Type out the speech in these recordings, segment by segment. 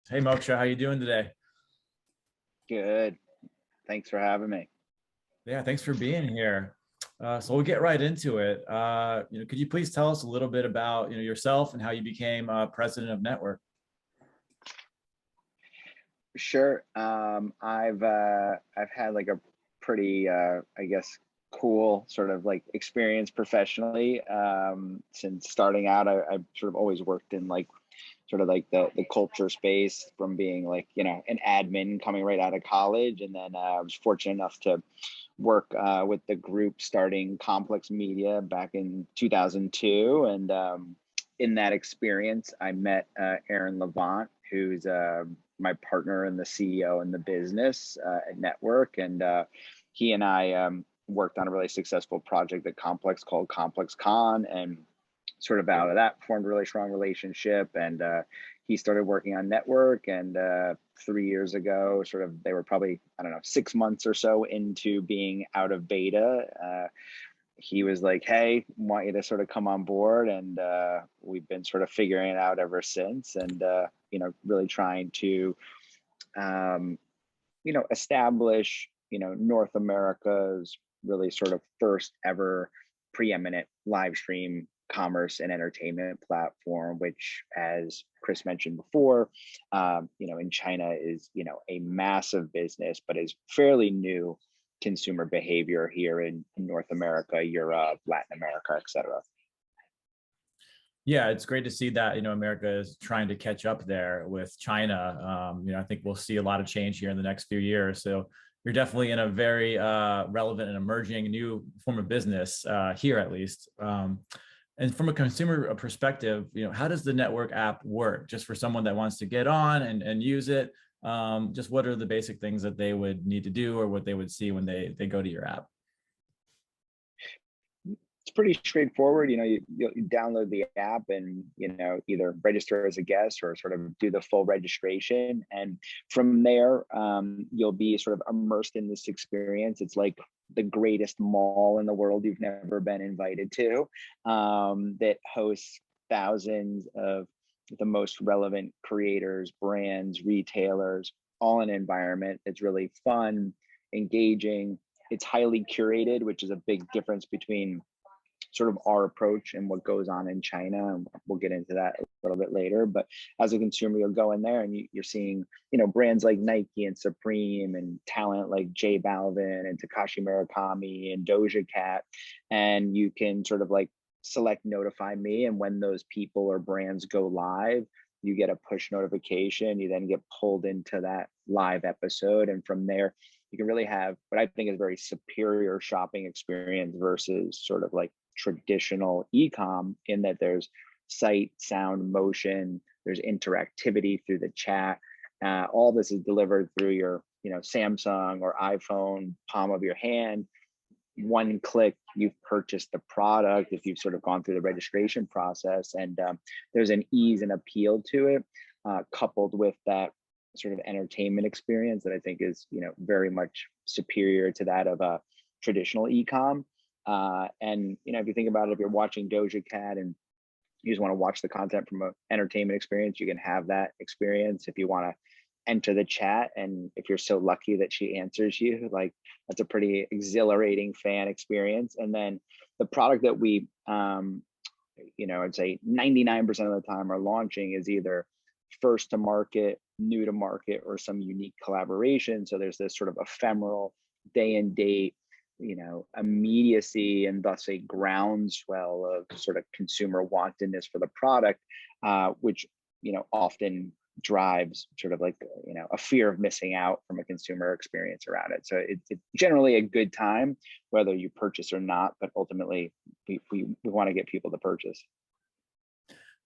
Hey Moksha, how you doing today? Good. Thanks for having me. Yeah, thanks for being here. So we'll get right into it. Could you please tell us a little bit about yourself and how you became president of Network? Sure. I've had like a pretty I guess cool sort of like experience professionally. Since starting out, I've sort of always worked in like sort of like the culture space from being like, an admin coming right out of college. And then I was fortunate enough to work with the group starting Complex Media back in 2002. And in that experience, I met Aaron Levant, who's my partner and the CEO in the business at Network. And he and I worked on a really successful project at Complex called Complex Con. And sort of out of that formed a really strong relationship. And he started working on Network. And 3 years ago, sort of, they were probably, I don't know, 6 months or so into being out of beta. He was like, "Hey, want you to sort of come on board," and we've been sort of figuring it out ever since. And really trying to establish North America's really sort of first ever preeminent live stream commerce and entertainment platform, which, as Chris mentioned before, in China is a massive business, but is fairly new consumer behavior here in North America, Europe, Latin America, etc. Yeah, it's great to see that America is trying to catch up there with China. I think we'll see a lot of change here in the next few years. So you're definitely in a very relevant and emerging new form of business here, at least. And from a consumer perspective, how does the Network app work? Just for someone that wants to get on and use it, just what are the basic things that they would need to do or what they would see when they go to your app? It's pretty straightforward. You download the app and either register as a guest or sort of do the full registration, and from there you'll be sort of immersed in this experience. It's like the greatest mall in the world you've never been invited to, that hosts thousands of the most relevant creators, brands, retailers, all in an environment that's really fun, engaging. It's highly curated, which is a big difference between sort of our approach and what goes on in China. And we'll get into that a little bit later. But as a consumer, you'll go in there and you're seeing, brands like Nike and Supreme and talent like J Balvin and Takashi Murakami and Doja Cat. And you can sort of like select notify me. And when those people or brands go live, you get a push notification. You then get pulled into that live episode. And from there, you can really have what I think is a very superior shopping experience versus sort of like traditional e-com, in that there's sight, sound, motion, there's interactivity through the chat. All this is delivered through your Samsung or iPhone palm of your hand. One click, you've purchased the product if you've sort of gone through the registration process. And there's an ease and appeal to it, coupled with that sort of entertainment experience that I think is very much superior to that of a traditional e-com. And if you think about it, if you're watching Doja Cat and you just want to watch the content from an entertainment experience, you can have that experience. If you want to enter the chat, and if you're so lucky that she answers you, like, that's a pretty exhilarating fan experience. And then the product that we I'd say 99% of the time are launching is either first to market, new to market, or some unique collaboration. So there's this sort of ephemeral day and date immediacy, and thus a groundswell of sort of consumer wantedness for the product, which often drives sort of like a fear of missing out from a consumer experience around it. So it's generally a good time whether you purchase or not, but ultimately we want to get people to purchase.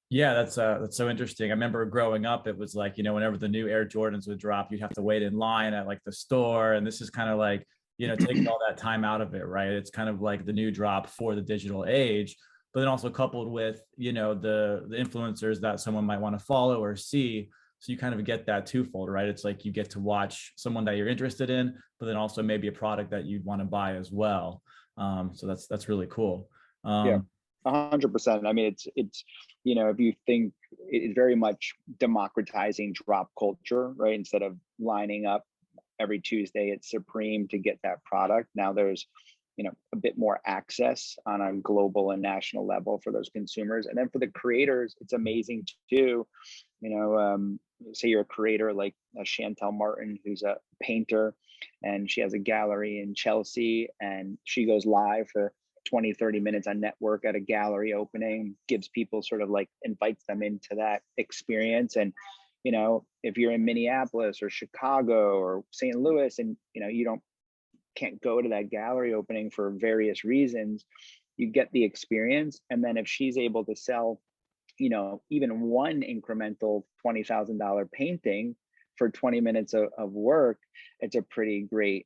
Yeah, that's so interesting. I remember growing up, it was like, whenever the new Air Jordans would drop, you'd have to wait in line at like the store. And this is kind of like, taking all that time out of it, right? It's kind of like the new drop for the digital age, but then also coupled with, the influencers that someone might want to follow or see. So you kind of get that twofold, right? It's like you get to watch someone that you're interested in, but then also maybe a product that you'd want to buy as well. So that's really cool. Yeah. 100%. I mean, it's if you think it's very much democratizing drop culture, right? Instead of lining up every Tuesday at Supreme to get that product, now there's a bit more access on a global and national level for those consumers. And then for the creators, it's amazing too. Say you're a creator like Chantel Martin, who's a painter, and she has a gallery in Chelsea, and she goes live for 20-30 minutes on network at a gallery opening, gives people sort of like invites them into that experience. And if you're in Minneapolis or Chicago or St. Louis, and you can't go to that gallery opening for various reasons, you get the experience. And then if she's able to sell even one incremental $20,000 painting for 20 minutes of work, it's a pretty great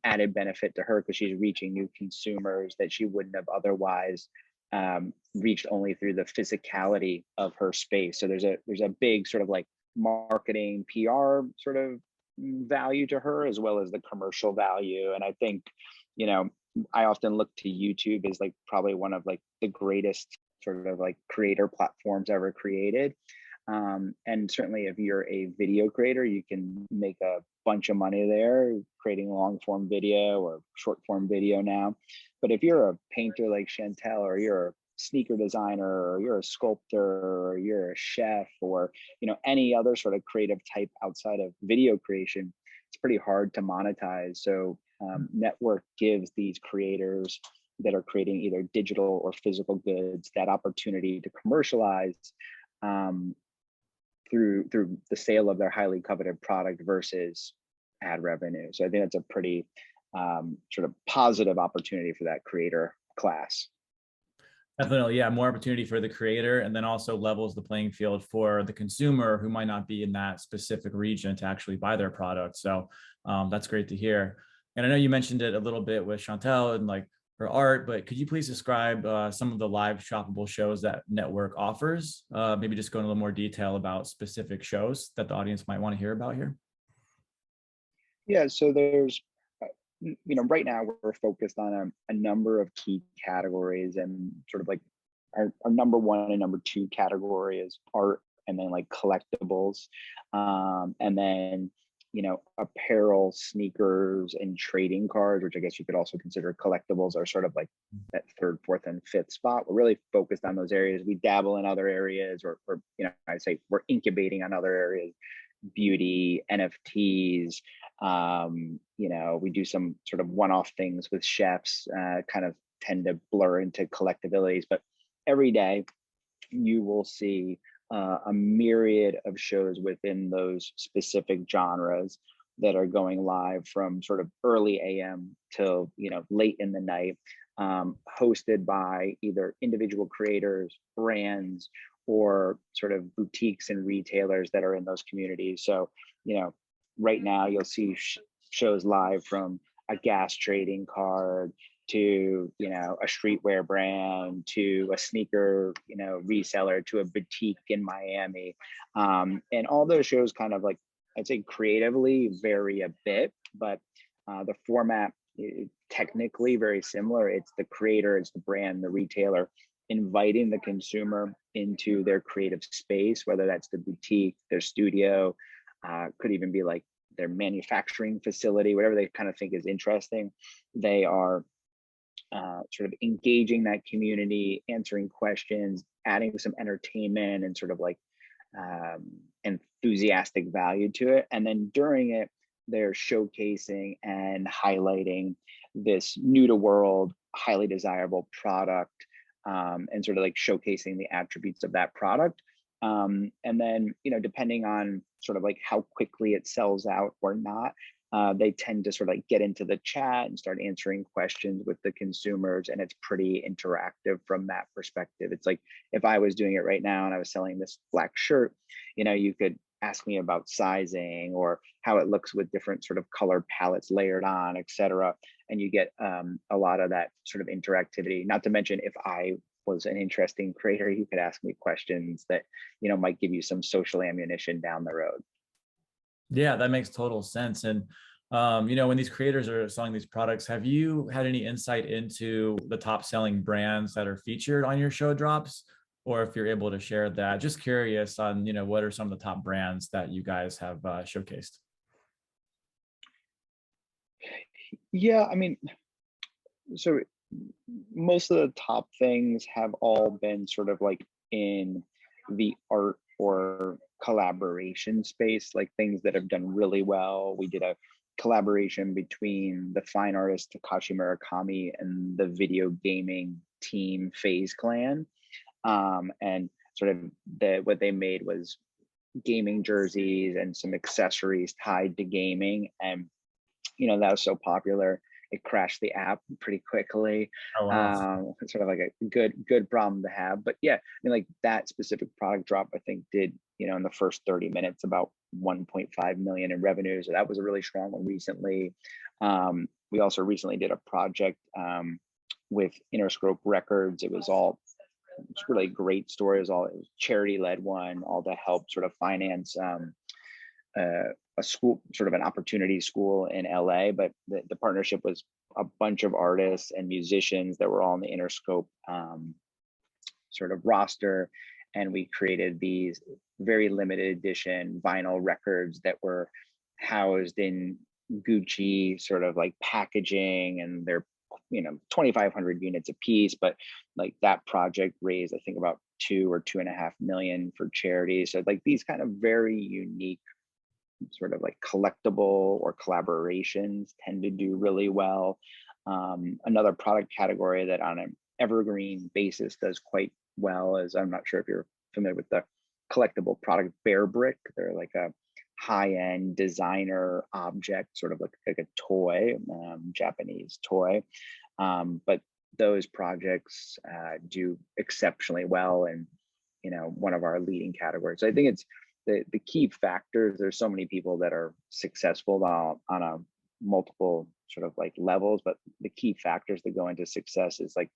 added benefit to her, because she's reaching new consumers that she wouldn't have otherwise reached only through the physicality of her space. So there's a big sort of like marketing PR sort of value to her, as well as the commercial value. And I think, I often look to YouTube as like probably one of like the greatest sort of like creator platforms ever created. And certainly if you're a video creator, you can make a bunch of money there creating long form video or short form video now. But if you're a painter like Chantel, or you're a sneaker designer, or you're a sculptor, or you're a chef, or any other sort of creative type outside of video creation, it's pretty hard to monetize. So Network gives these creators that are creating either digital or physical goods that opportunity to commercialize through the sale of their highly coveted product versus ad revenue. So I think that's a pretty sort of positive opportunity for that creator class. Definitely, yeah, more opportunity for the creator, and then also levels the playing field for the consumer who might not be in that specific region to actually buy their product. So that's great to hear. And I know you mentioned it a little bit with Chantel and like her art, but could you please describe some of the live shoppable shows that Network offers? Maybe just go into a little more detail about specific shows that the audience might want to hear about here. Yeah, so there's right now we're focused on a number of key categories, and sort of like our number one and number two category is art, and then like collectibles, and then apparel, sneakers, and trading cards, which I guess you could also consider collectibles, are sort of like that third, fourth, and fifth spot. We're really focused on those areas. We dabble in other areas, or I'd say we're incubating on other areas: beauty, NFTs. We do some sort of one-off things with chefs, kind of tend to blur into collectabilities, but every day you will see a myriad of shows within those specific genres that are going live from sort of early AM till late in the night, hosted by either individual creators, brands, or sort of boutiques and retailers that are in those communities. So right now you'll see shows live from a gas trading card to a streetwear brand, to a sneaker reseller, to a boutique in Miami, and all those shows kind of like, I'd say, creatively vary a bit, but the format is technically very similar. It's the creator, it's the brand, the retailer inviting the consumer into their creative space, whether that's the boutique, their studio, could even be like their manufacturing facility, whatever they kind of think is interesting. They are sort of engaging that community, answering questions, adding some entertainment and sort of like enthusiastic value to it. And then during it, they're showcasing and highlighting this new to world, highly desirable product, and sort of like showcasing the attributes of that product. And then, depending on sort of like how quickly it sells out or not, they tend to sort of like get into the chat and start answering questions with the consumers. And it's pretty interactive from that perspective. It's like, if I was doing it right now and I was selling this black shirt, you could ask me about sizing or how it looks with different sort of color palettes layered on, et cetera. And you get a lot of that sort of interactivity. Not to mention, if I was an interesting creator, you could ask me questions that, might give you some social ammunition down the road. Yeah, that makes total sense. And When these creators are selling these products, have you had any insight into the top selling brands that are featured on your show drops? Or if you're able to share that, just curious on, what are some of the top brands that you guys have showcased? Yeah, I mean, so most of the top things have all been sort of like in the art or collaboration space, like things that have done really well. We did a collaboration between the fine artist Takashi Murakami and the video gaming team FaZe Clan. And sort of what they made was gaming jerseys and some accessories tied to gaming. And that was so popular, it crashed the app pretty quickly. Oh, wow. Sort of like a good problem to have. But yeah, I mean, like that specific product drop, I think did, in the first 30 minutes about 1.5 million in revenue. So that was a really strong one recently. We also recently did a project with Interscope Records. It's really great story. It was charity led one, all to help sort of finance a school, sort of an opportunity school in LA. But the partnership was a bunch of artists and musicians that were all in the Interscope sort of roster. And we created these very limited edition vinyl records that were housed in Gucci sort of like packaging, and they're 2,500 units a piece. But like that project raised, I think, about 2.5 million for charity. So like these kind of very unique sort of like collectible or collaborations tend to do really well. Another product category that on an evergreen basis does quite well is, I'm not sure if you're familiar with the collectible product Bear Brick. They're like a high-end designer object, sort of like a toy, Japanese toy. But those projects do exceptionally well in one of our leading categories. So I think it's the key factors. There's so many people that are successful on a multiple sort of like levels, but the key factors that go into success is like,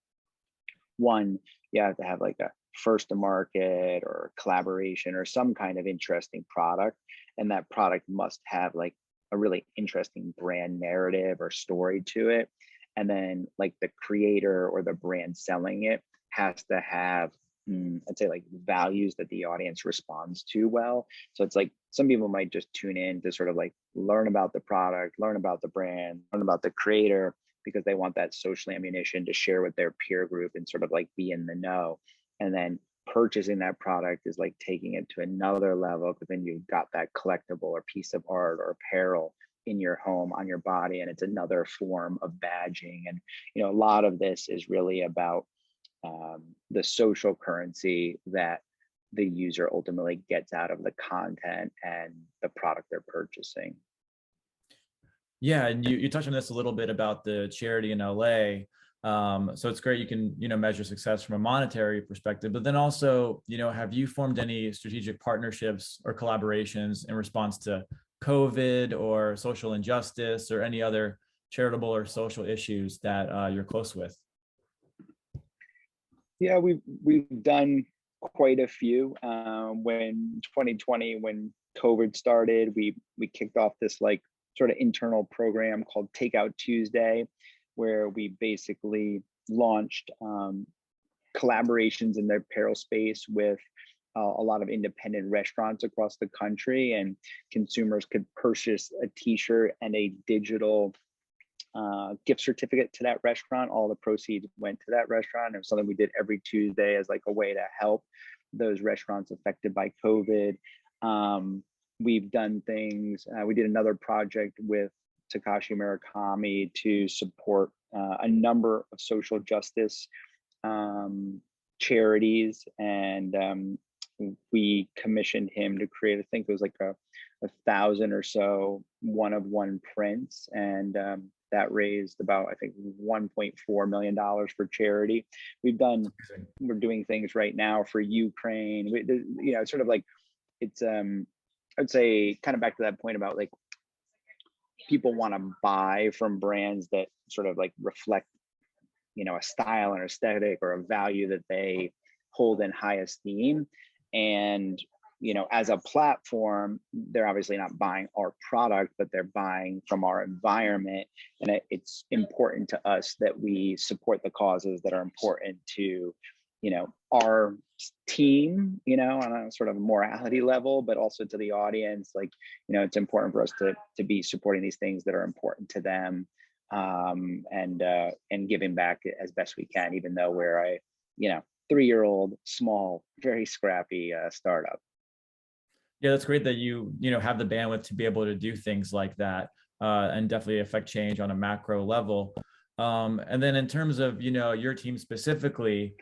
one, you have to have like a first to market or collaboration or some kind of interesting product, and that product must have like a really interesting brand narrative or story to it. And then like the creator or the brand selling it has to have, I'd say, like values that the audience responds to well. So it's like some people might just tune in to sort of like learn about the product, learn about the brand, learn about the creator, because they want that social ammunition to share with their peer group and sort of like be in the know. And then purchasing that product is like taking it to another level, because then you've got that collectible or piece of art or apparel in your home, on your body, and it's another form of badging. And a lot of this is really about the social currency that the user ultimately gets out of the content and the product they're purchasing. Yeah, and you touched on this a little bit about the charity in LA. So it's great you can measure success from a monetary perspective, but then also have you formed any strategic partnerships or collaborations in response to COVID or social injustice or any other charitable or social issues that you're close with? Yeah, we've done quite a few. When 2020, when COVID started, we kicked off this like sort of internal program called Takeout Tuesday, where we basically launched collaborations in the apparel space with a lot of independent restaurants across the country, and consumers could purchase a t-shirt and a digital gift certificate to that restaurant. All the proceeds went to that restaurant. It was something we did every Tuesday as like a way to help those restaurants affected by COVID. We've done things. We did another project with Takashi Murakami to support a number of social justice charities, and we commissioned him to create, I think it was like a 1,000 or so one-of-one prints, and that raised about, I think, $1.4 million for charity. We're doing things right now for Ukraine. It's sort of like, it's I'd say kind of back to that point about like people want to buy from brands that sort of like reflect a style and aesthetic or a value that they hold in high esteem. And as a platform, they're obviously not buying our product, but they're buying from our environment. And it's important to us that we support the causes that are important to, our team, on a sort of morality level, but also to the audience. Like, it's important for us to be supporting these things that are important to them, and giving back as best we can, even though we're a, 3-year-old, small, very scrappy startup. Yeah, that's great that you have the bandwidth to be able to do things like that, and definitely affect change on a macro level. And then in terms of your team specifically,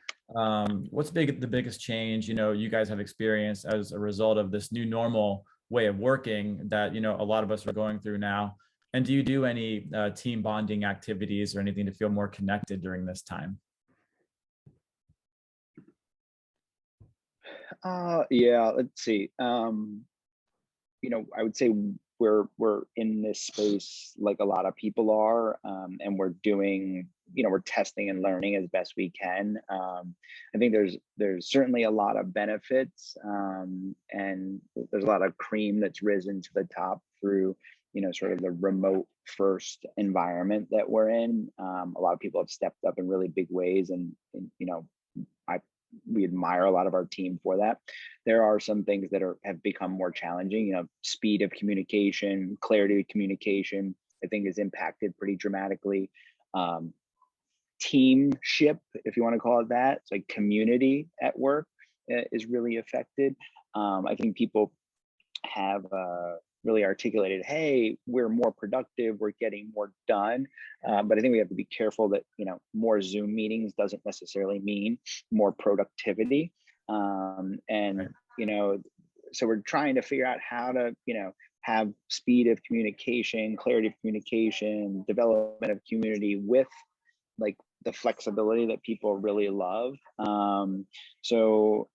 what's the biggest change you guys have experienced as a result of this new normal way of working that a lot of us are going through now? And do you do any team bonding activities or anything to feel more connected during this time? Yeah, let's see. I would say we're in this space like a lot of people are, and we're doing, we're testing and learning as best we can. I think there's certainly a lot of benefits, and there's a lot of cream that's risen to the top through, sort of the remote first environment that we're in. A lot of people have stepped up in really big ways, and we admire a lot of our team for that. There are some things that have become more challenging. Speed of communication, clarity of communication, I think is impacted pretty dramatically. Teamship, if you want to call it that, it's like community at work is really affected. I think people have really articulated, hey, we're more productive, we're getting more done. But I think we have to be careful that, more Zoom meetings doesn't necessarily mean more productivity. And, so we're trying to figure out how to, have speed of communication, clarity of communication, development of community with like the flexibility that people really love. So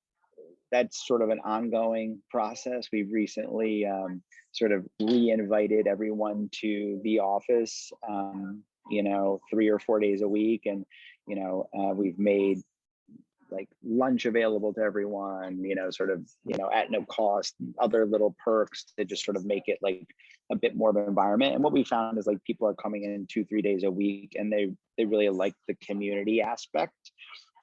that's sort of an ongoing process. We've recently sort of re-invited everyone to the office, 3 or 4 days a week. And, we've made like lunch available to everyone, sort of, at no cost, other little perks to just sort of make it like a bit more of an environment. And what we found is like people are coming in 2-3 days a week, and they really like the community aspect.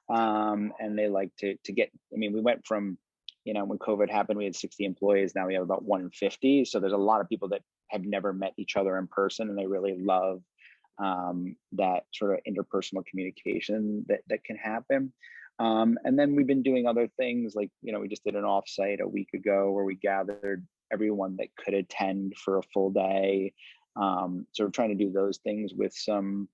And they like to get, we went from, when COVID happened, we had 60 employees. Now we have about 150. So there's a lot of people that have never met each other in person, and they really love that sort of interpersonal communication that can happen. And then we've been doing other things like, we just did an offsite a week ago where we gathered everyone that could attend for a full day. So we're trying to do those things with some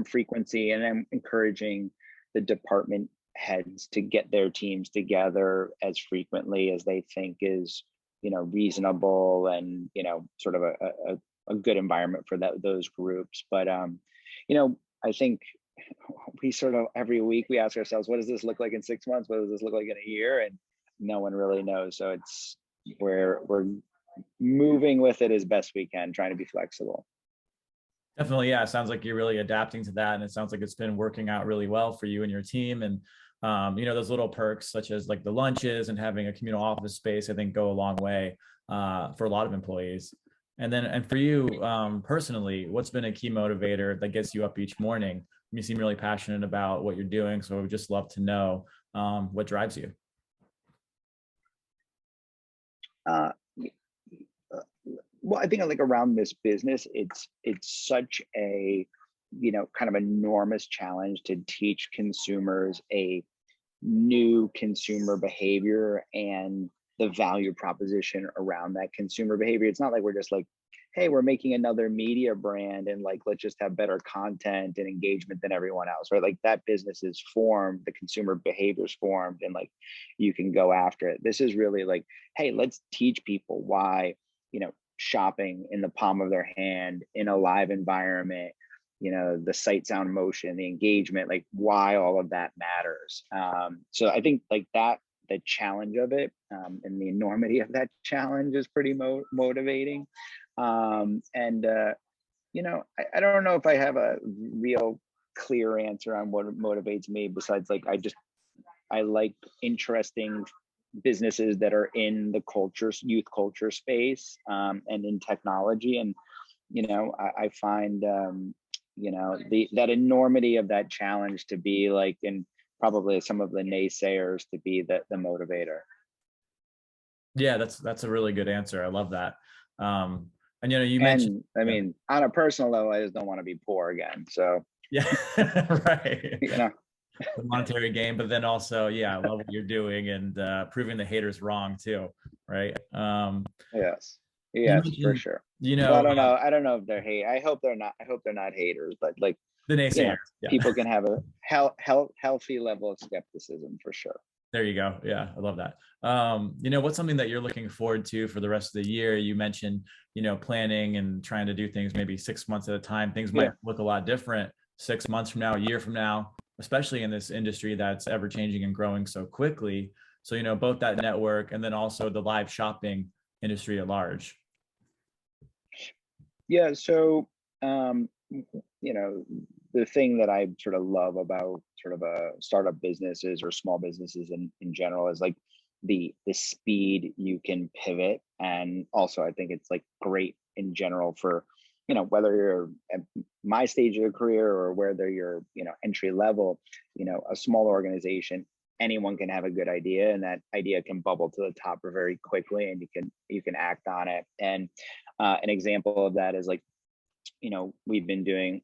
frequency, and I'm encouraging the department heads to get their teams together as frequently as they think is, reasonable, and, sort of a good environment for those groups. But, I think we sort of every week we ask ourselves, what does this look like in 6 months? What does this look like in a year? And no one really knows. So we're moving with it as best we can, trying to be flexible. Definitely, yeah. It sounds like you're really adapting to that, and it sounds like it's been working out really well for you and your team. And those little perks, such as like the lunches and having a communal office space, I think go a long way for a lot of employees. And for you personally, what's been a key motivator that gets you up each morning? You seem really passionate about what you're doing, so I would just love to know what drives you. Well, I think like around this business, it's such a, kind of enormous challenge to teach consumers a new consumer behavior and the value proposition around that consumer behavior. It's not like we're just like, hey, we're making another media brand and like, let's just have better content and engagement than everyone else, right? Like that business is formed, the consumer behavior is formed, and like you can go after it. This is really like, hey, let's teach people why, shopping in the palm of their hand in a live environment, the sight, sound, motion, the engagement, like why all of that matters. So I think like that, the challenge of it, and the enormity of that challenge is pretty motivating. I don't know if I have a real clear answer on what motivates me besides like, I like interesting businesses that are in the culture, youth culture space, and in technology. And, I find, that enormity of that challenge to be like, and probably some of the naysayers to be the motivator. Yeah, that's a really good answer. I love that. And you mentioned, And I mean, on a personal level, I just don't want to be poor again. So, yeah, right. you know, The monetary gain, but then also, yeah, I love what you're doing and proving the haters wrong too, right? yes, You yes, for mentioned, sure. you Well, I know, don't know. I don't know if they're hate. I hope they're not haters, but like, the naysayers. Yeah, people can have a healthy level of skepticism for sure. there you go. Yeah, I love that. What's something that you're looking forward to for the rest of the year? You mentioned, planning and trying to do things maybe 6 months at a time. Things might look a lot different 6 months from now, a year from now, especially in this industry that's ever changing and growing so quickly. So, both that network and then also the live shopping industry at large. Yeah. So, the thing that I sort of love about sort of startup businesses or small businesses in general is like the speed you can pivot. And also I think it's like great in general for, whether you're at my stage of your career or whether you're, entry level, a small organization, anyone can have a good idea, and that idea can bubble to the top very quickly, and you can act on it. And an example of that is like, we've been doing,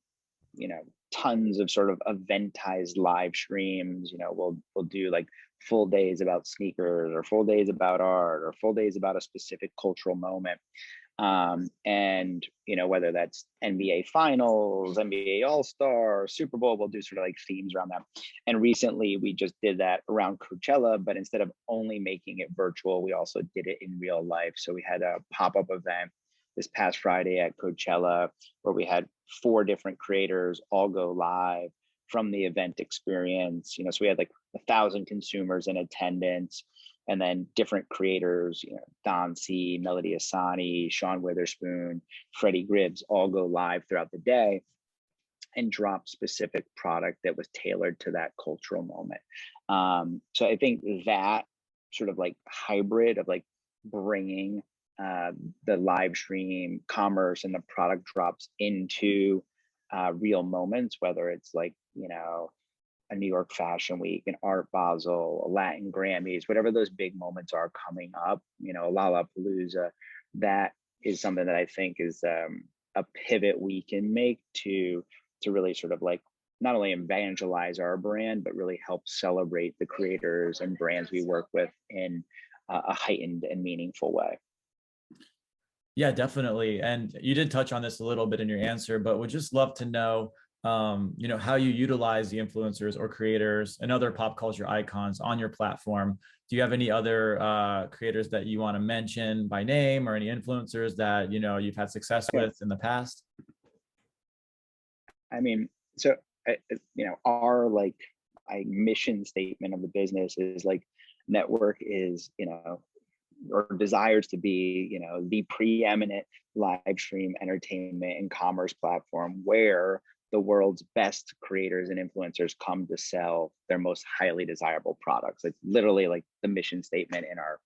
tons of sort of eventized live streams. We'll do like full days about sneakers, or full days about art, or full days about a specific cultural moment. And whether that's NBA finals, NBA all-star, Super Bowl, we'll do sort of like themes around that. And recently we just did that around Coachella, but instead of only making it virtual, we also did it in real life. So we had a pop-up event this past Friday at Coachella, where we had 4 different creators all go live from the event experience. So we had like 1,000 consumers in attendance, and then different creators, Don C, Melody Asani, Sean Witherspoon, Freddie Gribbs, all go live throughout the day and drop specific product that was tailored to that cultural moment. So I think that sort of like hybrid of like bringing the live stream commerce and the product drops into real moments, whether it's like, a New York Fashion Week, an Art Basel, a Latin Grammys, whatever those big moments are coming up, Lollapalooza, that is something that I think is a pivot we can make to really sort of like not only evangelize our brand, but really help celebrate the creators and brands we work with in a heightened and meaningful way. Yeah, definitely. And you did touch on this a little bit in your answer, but would just love to know, how you utilize the influencers or creators and other pop culture icons on your platform. Do you have any other creators that you want to mention by name, or any influencers that, you've had success with in the past? I mean, so, our mission statement of the business is like, network is, or desires to be, the preeminent live stream entertainment and commerce platform where the world's best creators and influencers come to sell their most highly desirable products. It's literally like the mission statement in our,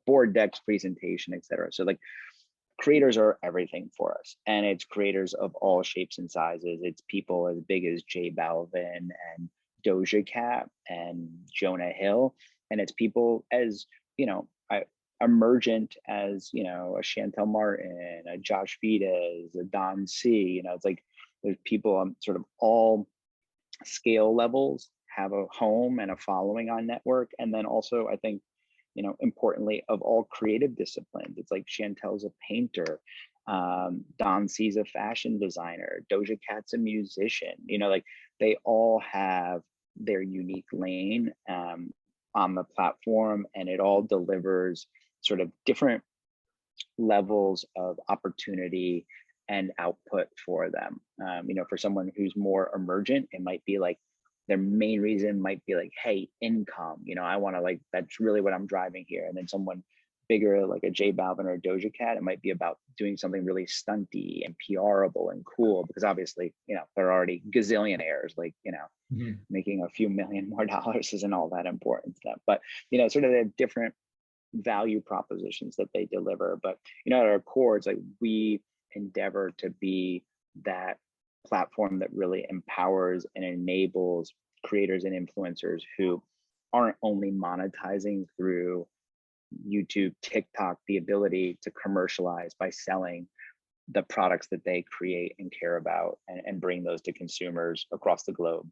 board decks, presentation, etc. So like, creators are everything for us, and it's creators of all shapes and sizes. It's people as big as J Balvin and Doja Cat and Jonah Hill, and it's people as emergent as a Chantel Martin, a Josh Vides, a Don C. It's like there's people on sort of all scale levels have a home and a following on network. And then also I think, importantly, of all creative disciplines, it's like Chantel's a painter, Don C's a fashion designer, Doja Cat's a musician. Like they all have their unique lane on the platform, and it all delivers sort of different levels of opportunity and output for them. For someone who's more emergent, it might be like their main reason might be like, hey, income, I want to like, that's really what I'm driving here. And then someone bigger, like a J Balvin or a Doja Cat, it might be about doing something really stunty and PRable and cool, because obviously, they're already gazillionaires, like, Mhm. making a few million more dollars isn't all that important to them. But, sort of the different value propositions that they deliver. But, at our core, it's like we endeavor to be that platform that really empowers and enables creators and influencers who aren't only monetizing through YouTube, TikTok, the ability to commercialize by selling the products that they create and care about, and bring those to consumers across the globe.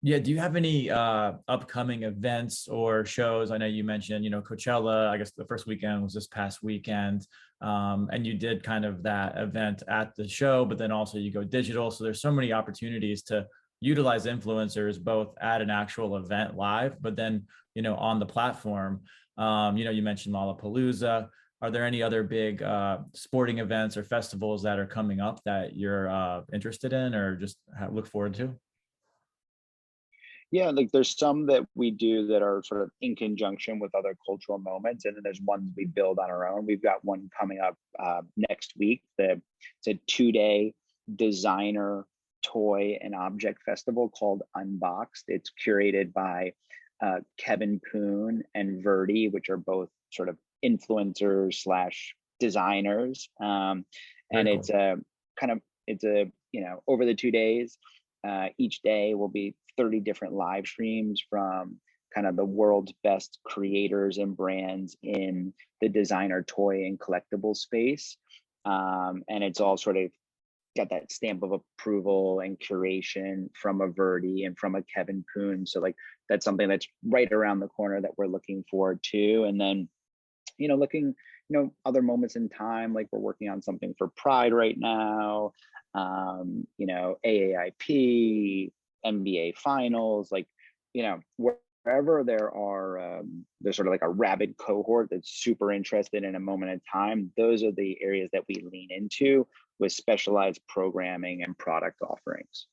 Yeah. Do you have any upcoming events or shows? I know you mentioned, Coachella, I guess the first weekend was this past weekend. And you did kind of that event at the show, but then also you go digital. So there's so many opportunities to utilize influencers both at an actual event live, but then, on the platform. You mentioned Lollapalooza. Are there any other big sporting events or festivals that are coming up that you're interested in or just look forward to? Yeah, like there's some that we do that are sort of in conjunction with other cultural moments, and then there's ones we build on our own. We've got one coming up next week. It's a 2-day designer toy and object festival called Unboxed. It's curated by Kevin Poon and Verdi, which are both sort of influencers slash designers. And Very it's cool. a kind of, it's a, over the 2 days, each day will be 30 different live streams from kind of the world's best creators and brands in the designer toy and collectible space. And it's all sort of got that stamp of approval and curation from a Verdi and from a Kevin Poon. So like that's something that's right around the corner that we're looking forward to. And then, looking, other moments in time, like we're working on something for Pride right now, AAIP, NBA finals, like, wherever there's sort of like a rabid cohort that's super interested in a moment in time, those are the areas that we lean into with specialized programming and product offerings.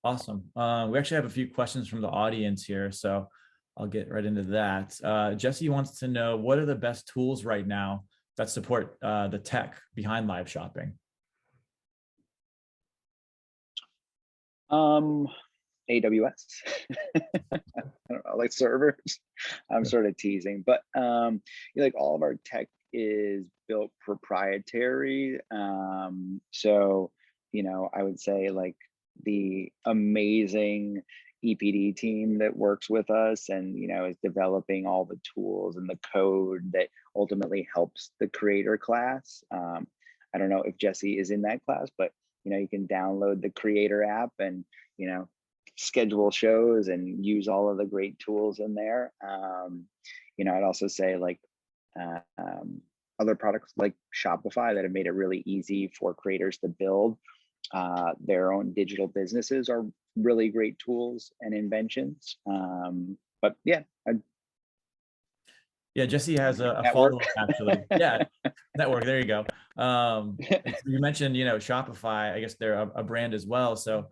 Awesome. We actually have a few questions from the audience here, so I'll get right into that. Jesse wants to know, what are the best tools right now that support the tech behind live shopping? AWS. I don't know, like servers. I'm sort of teasing, but like all of our tech is built proprietary. So, I would say like the amazing EPD team that works with us and is developing all the tools and the code that ultimately helps the creator class. I don't know if Jesse is in that class, but you can download the creator app and schedule shows and use all of the great tools in there. I'd also say like other products like Shopify that have made it really easy for creators to build their own digital businesses are really great tools and inventions. But yeah, Yeah, Jesse has a network. follow-up actually. Yeah, network. There you go. You mentioned, Shopify. I guess they're a brand as well. So,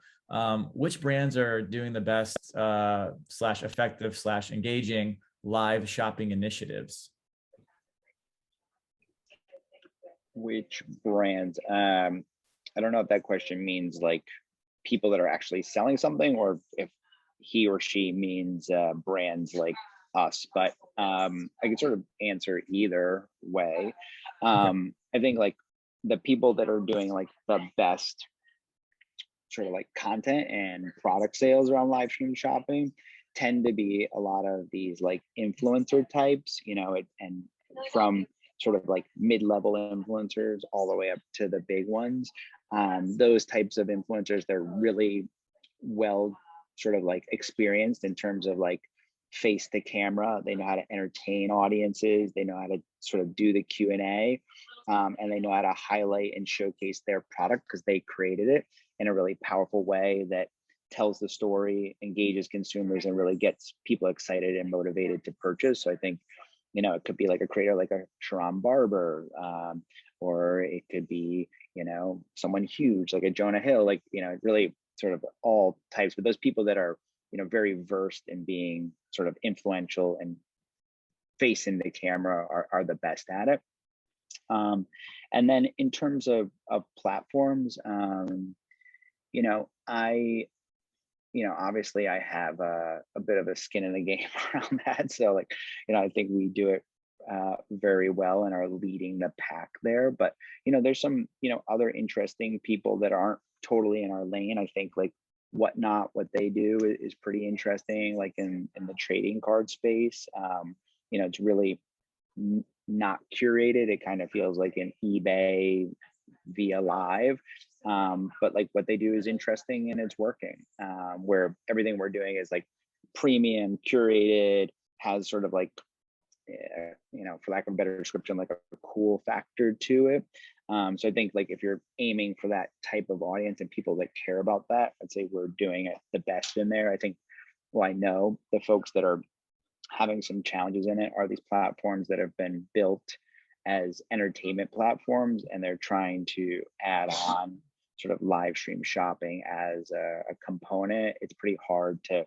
which brands are doing the best slash effective slash engaging live shopping initiatives? Which brands? I don't know if that question means like people that are actually selling something, or if he or she means brands like us, but I can sort of answer either way. Okay. I think like the people that are doing like the best sort of like content and product sales around live stream shopping tend to be a lot of these like influencer types, and from sort of like mid-level influencers all the way up to the big ones. Those types of influencers, they're really well sort of like experienced in terms of like face to camera. They know how to entertain audiences. They know how to sort of do the Q&A, and they know how to highlight and showcase their product because they created it in a really powerful way that tells the story, engages consumers, and really gets people excited and motivated to purchase. So I think, it could be like a creator like a Sharon Barber, or it could be, someone huge like a Jonah Hill, like, really sort of all types, but those people that are, very versed in being sort of influential and facing the camera are the best at it. And then in terms of platforms, obviously I have a bit of a skin in the game around that. So like, I think we do it very well and are leading the pack there. But, there's some, other interesting people that aren't totally in our lane. I think like what they do is pretty interesting, like in the trading card space. It's really not curated. It kind of feels like an eBay via live. But like what they do is interesting and it's working, where everything we're doing is like premium, curated, has sort of like, for lack of a better description, like a cool factor to it. So I think like if you're aiming for that type of audience and people that care about that, I'd say we're doing it the best in there. I know the folks that are having some challenges in it are these platforms that have been built as entertainment platforms, and they're trying to add on sort of live stream shopping as a component. It's pretty hard to,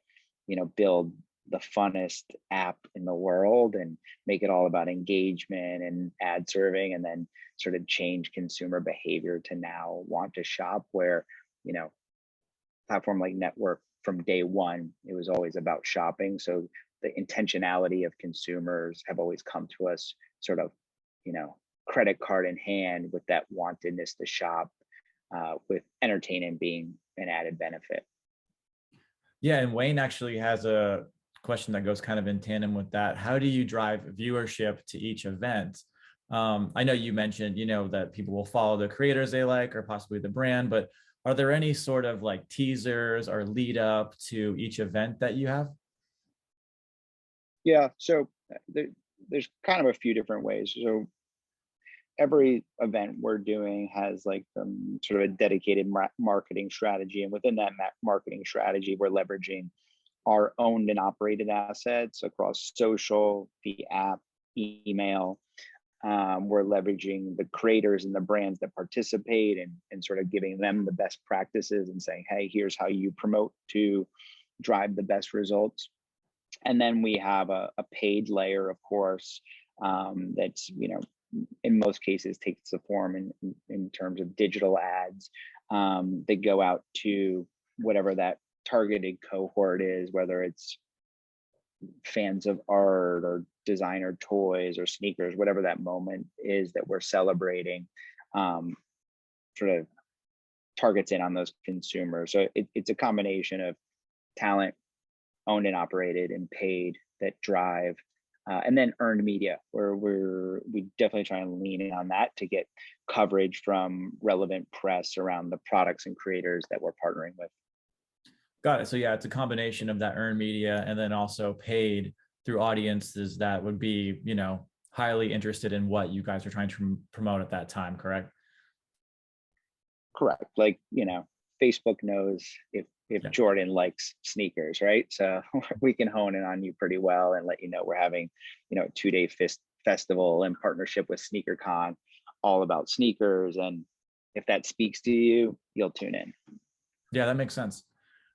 build the funnest app in the world and make it all about engagement and ad serving, and then sort of change consumer behavior to now want to shop, where, platform like Network, from day one, it was always about shopping. So the intentionality of consumers have always come to us sort of, credit card in hand, with that wantedness to shop, with entertainment being an added benefit. Yeah, and Wayne actually has a question that goes kind of in tandem with that. How do you drive viewership to each event? I know you mentioned, that people will follow the creators they like or possibly the brand, but are there any sort of like teasers or lead up to each event that you have? Yeah, so there's kind of a few different ways. So every event we're doing has like sort of a dedicated marketing strategy, and within that marketing strategy, we're leveraging our owned and operated assets across social, the app, email. We're leveraging the creators and the brands that participate, and sort of giving them the best practices and saying, hey, here's how you promote to drive the best results. And then we have a paid layer, of course, that's, in most cases takes the form in terms of digital ads that go out to whatever that targeted cohort is, whether it's fans of art or designer toys or sneakers, whatever that moment is that we're celebrating, sort of targets in on those consumers. So it's a combination of talent, owned and operated, and paid, that drive, and then earned media, where we definitely try and lean in on that to get coverage from relevant press around the products and creators that we're partnering with. Got it. So yeah, it's a combination of that earned media and then also paid through audiences that would be, highly interested in what you guys are trying to promote at that time, correct? Correct. Like, Facebook knows if Jordan likes sneakers, right? So we can hone in on you pretty well and let you know we're having, a 2-day festival in partnership with SneakerCon, all about sneakers. And if that speaks to you, you'll tune in. Yeah, that makes sense.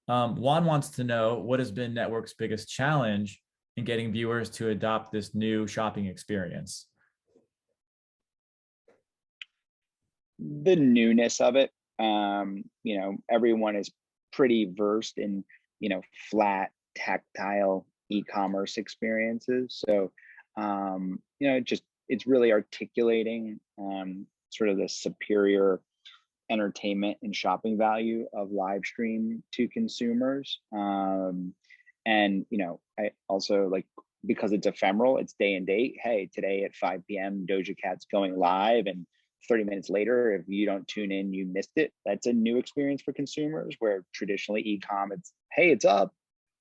Juan wants to know, what has been Network's biggest challenge in getting viewers to adopt this new shopping experience? The newness of it. Everyone is pretty versed in, flat, tactile e-commerce experiences. So, it's really articulating sort of the superior entertainment and shopping value of live stream to consumers. And, I also like, because it's ephemeral, it's day and date. Hey, today at 5 p.m. Doja Cat's going live, and 30 minutes later, if you don't tune in, you missed it. That's a new experience for consumers, where traditionally e-com, it's, hey, it's up,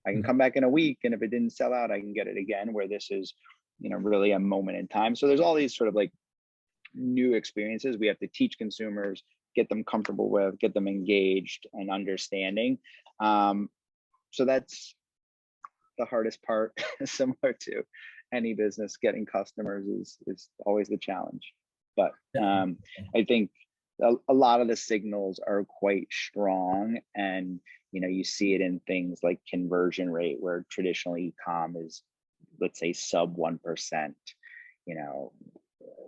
I can come back in a week, and if it didn't sell out, I can get it again, where this is, really a moment in time. So there's all these sort of like new experiences we have to teach consumers, get them comfortable with, get them engaged and understanding. So that's the hardest part. Similar to any business, getting customers is always the challenge. But I think a lot of the signals are quite strong, and you see it in things like conversion rate, where traditional e-com is let's say sub 1%, you know,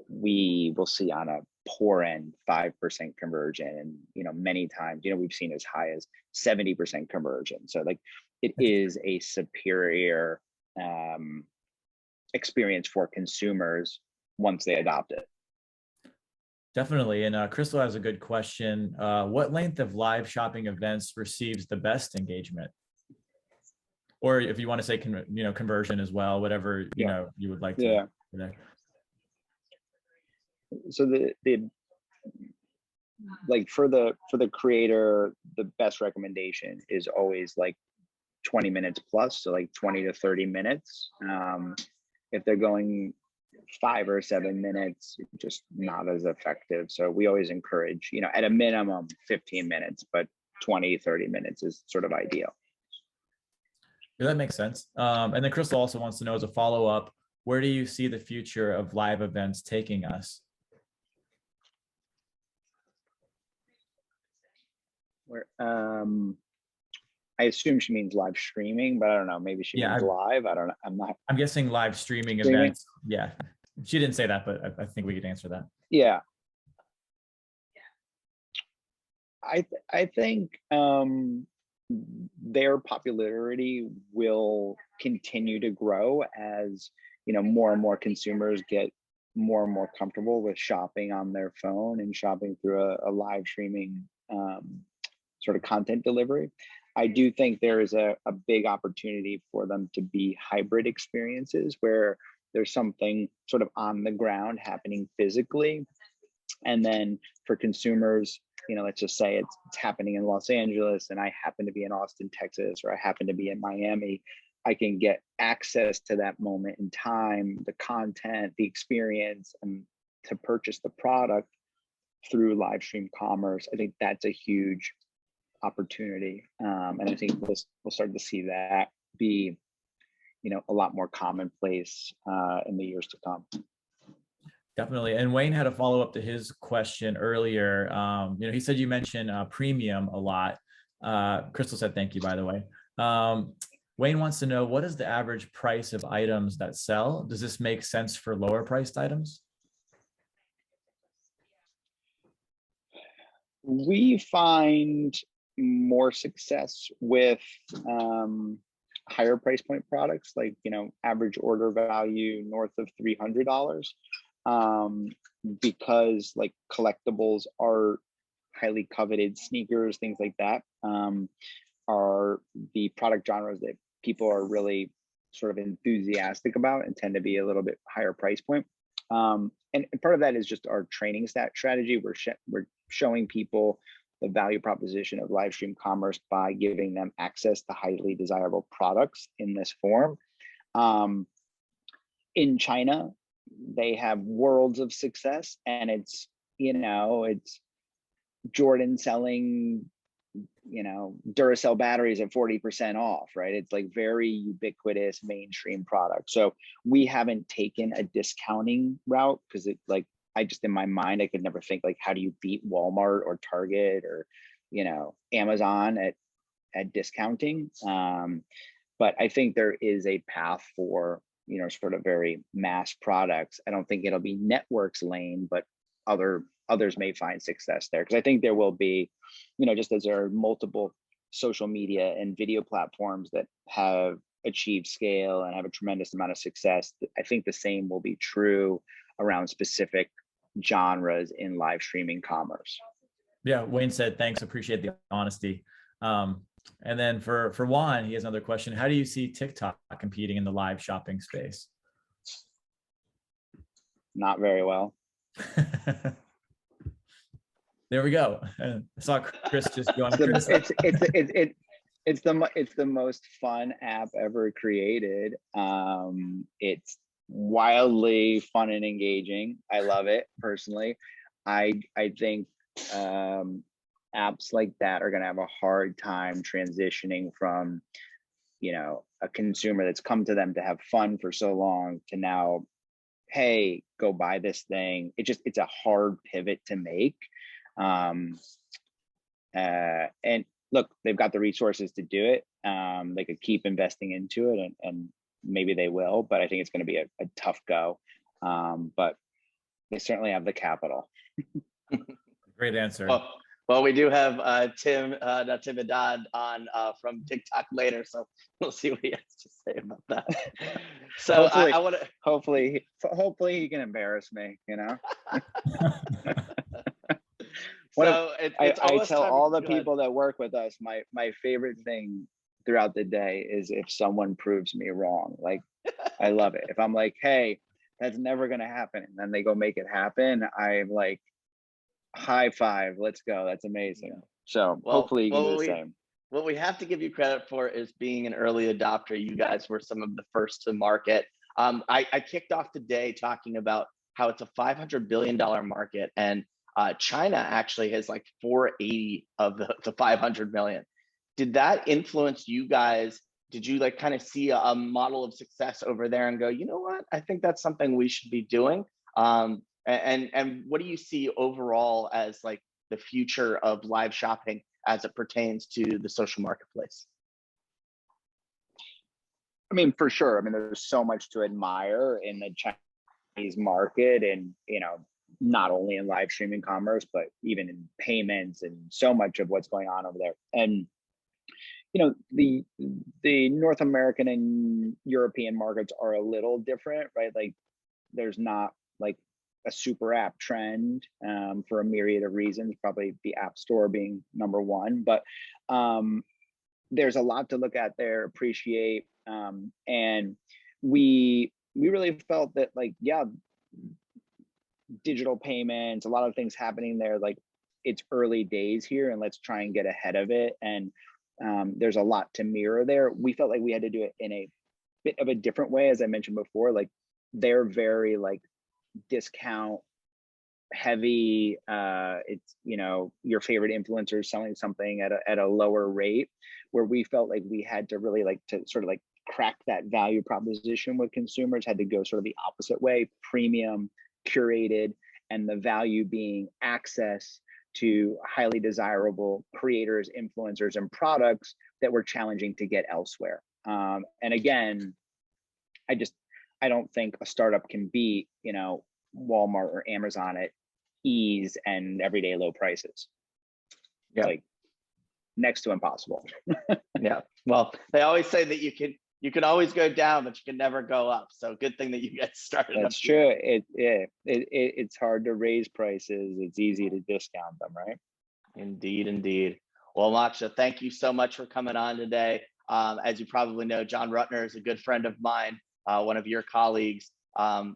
we will see on a poor end 5% conversion, and many times we've seen as high as 70% conversion. So like it is a superior experience for consumers once they adopt it. Definitely. And Crystal has a good question. What length of live shopping events receives the best engagement? Or if you want to say conversion as well, whatever you would like to. Yeah. So the like for the creator, the best recommendation is always like 20 minutes plus, so like 20 to 30 minutes. If they're going 5 or 7 minutes, just not as effective. So we always encourage, at a minimum 15 minutes, but 20, 30 minutes is sort of ideal. Yeah, that makes sense. And then Crystal also wants to know, as a follow-up, where do you see the future of live events taking us? Where I assume she means live streaming, but I don't know. Maybe she means live. I don't know. I'm guessing live streaming events. Yeah. She didn't say that, but I think we could answer that. Yeah. I think their popularity will continue to grow as more and more consumers get more and more comfortable with shopping on their phone and shopping through a live streaming sort of content delivery. I do think there is a big opportunity for them to be hybrid experiences where there's something sort of on the ground happening physically. And then for consumers, let's just say it's happening in Los Angeles and I happen to be in Austin, Texas, or I happen to be in Miami. I can get access to that moment in time, the content, the experience, and to purchase the product through live stream commerce. I think that's a huge opportunity. And I think we'll start to see that be, a lot more commonplace in the years to come. Definitely. And Wayne had a follow-up to his question earlier. He said you mentioned premium a lot. Crystal said thank you, by the way. Wayne wants to know, what is the average price of items that sell? Does this make sense for lower priced items? We find more success with higher price point products, like average order value north of $300, because like collectibles are highly coveted, sneakers, things like that, are the product genres that people are really sort of enthusiastic about and tend to be a little bit higher price point. And part of that is just our training strategy. We're showing people the value proposition of live stream commerce by giving them access to highly desirable products in this form. In China, they have worlds of success, and it's Jordan selling Duracell batteries at 40% off, right? It's like very ubiquitous mainstream product. So we haven't taken a discounting route because it I just, in my mind, I could never think like, how do you beat Walmart or Target or, Amazon at discounting? But I think there is a path for, sort of very mass products. I don't think it'll be networks lane, but others may find success there. Because I think there will be, just as there are multiple social media and video platforms that have achieved scale and have a tremendous amount of success, I think the same will be true around specific genres in live streaming commerce. Yeah, Wayne said, thanks, appreciate the honesty. And then for Juan, he has another question. How do you see TikTok competing in the live shopping space? Not very well. There we go. I saw Chris just going. It's the most fun app ever created. It's wildly fun and engaging. I love it personally. I think apps like that are going to have a hard time transitioning from a consumer that's come to them to have fun for so long to now, hey, go buy this thing. It's a hard pivot to make. And look, they've got the resources to do it. They could keep investing into it and maybe they will, but I think it's going to be a tough go. But they certainly have the capital. Great answer. Well, we do have Tim Haddad on from TikTok later, so we'll see what he has to say about that. So I want to hopefully he can embarrass me, you know. I tell all the people that work with us, my favorite thing throughout the day is if someone proves me wrong. Like, I love it. If I'm like, hey, that's never gonna happen, and then they go make it happen, I'm like, high five, let's go. That's amazing. Yeah. So hopefully you can do the same. What we have to give you credit for is being an early adopter. You guys were some of the first to market. I kicked off today talking about how it's a $500 billion market, and China actually has like 480 of the 500 million. Did that influence you guys? Did you like kind of see a model of success over there and go, you know what, I think that's something we should be doing? And what do you see overall as like the future of live shopping as it pertains to the social marketplace? I mean, for sure. I mean, there's so much to admire in the Chinese market, and, you know, not only in live streaming commerce, but even in payments and so much of what's going on over there. And, you know, the North American and European markets are a little different, right? Like, there's not like a super app trend for a myriad of reasons, probably the app store being number one, but there's a lot to look at there, appreciate, and we really felt that, like, yeah, digital payments, a lot of things happening there, like, it's early days here, and let's try and get ahead of it. And there's a lot to mirror there. We felt like we had to do it in a bit of a different way, as I mentioned before. Like, they're very like discount heavy. It's, you know, your favorite influencers selling something at a lower rate, where we felt like we had to really like to sort of like crack that value proposition with consumers, had to go sort of the opposite way, premium, curated, and the value being access to highly desirable creators, influencers, and products that were challenging to get elsewhere. And again, I don't think a startup can beat, you know, Walmart or Amazon at ease and everyday low prices. Yeah, like next to impossible. Yeah. Well, they always say that you can always go down, but you can never go up. So good thing that you get started. That's true. It's hard to raise prices. It's easy to discount them, right? Indeed, indeed. Well, Moksha, thank you so much for coming on today. As you probably know, John Rutner is a good friend of mine, one of your colleagues.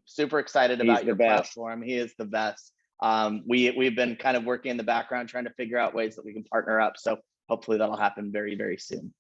Super excited about your platform. He is the best. We've been kind of working in the background trying to figure out ways that we can partner up. So hopefully that'll happen very, very soon.